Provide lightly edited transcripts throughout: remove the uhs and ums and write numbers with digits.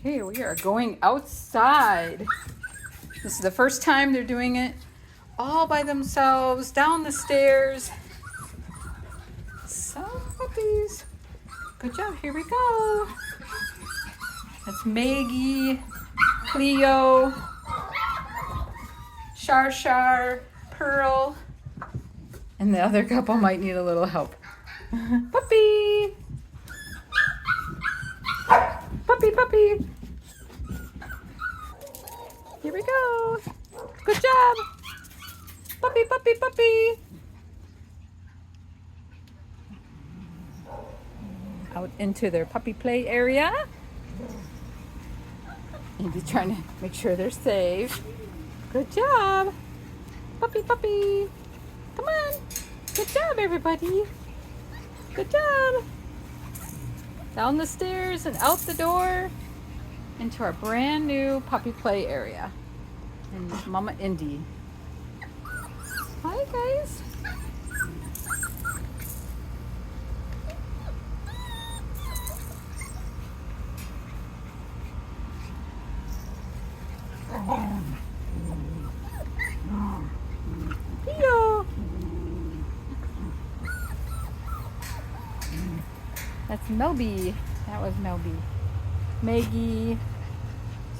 Okay, we are going outside. This is the first time they're doing it all by themselves, down the stairs. So puppies. Good job, here we go. That's Maggie, Cleo, Shar, Pearl, and the other couple might need a little help. Puppy! Puppy! Here we go. Good job. Puppy. Out into their puppy play area. And he's trying to make sure they're safe. Good job. Puppy. Come on. Good job, everybody. Good job. Down the stairs and out the door into our brand new puppy play area. And Mama Indy. Hi, guys. Theo. That's Melby. That was Melby. Maggie.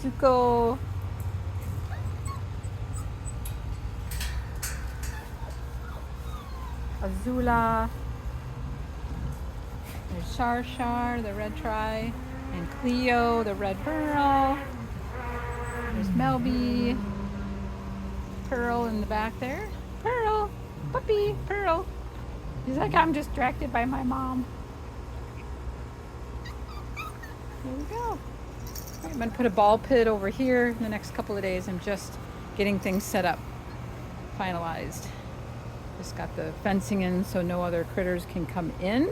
Zuko. Azula. There's Shar, the red tri, and Cleo, the red pearl. There's Melby. Pearl in the back there. Pearl, puppy, Pearl. He's like, I'm distracted by my mom. There we go. All right, I'm gonna put a ball pit over here in the next couple of days. I'm just getting things set up, finalized. Just got the fencing in so no other critters can come in.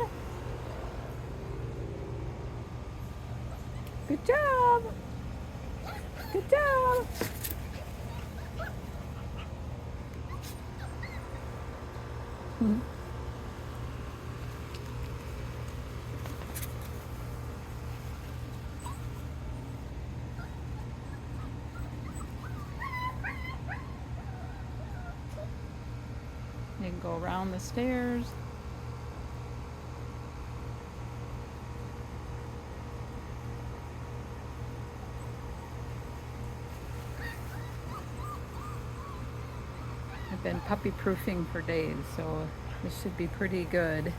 Good job. Good job. You can go around the stairs. I've been puppy proofing for days, so this should be pretty good.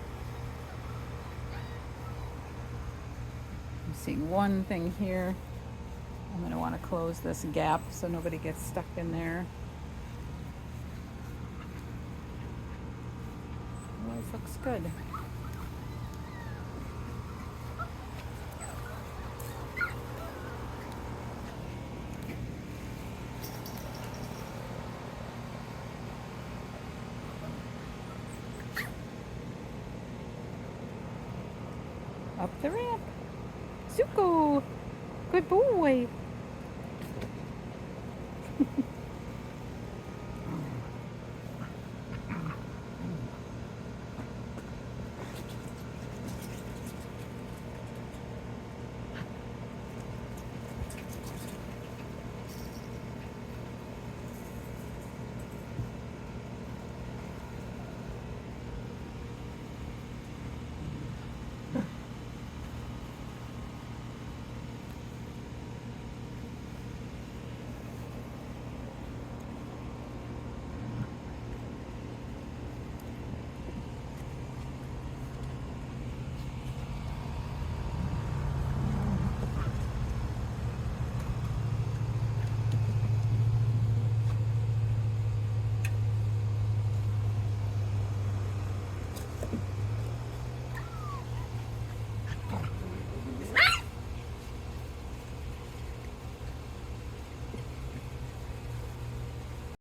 I'm seeing one thing here. I'm going to want to close this gap so nobody gets stuck in there. Otherwise, looks good. Up the ramp. Zuko! Good boy!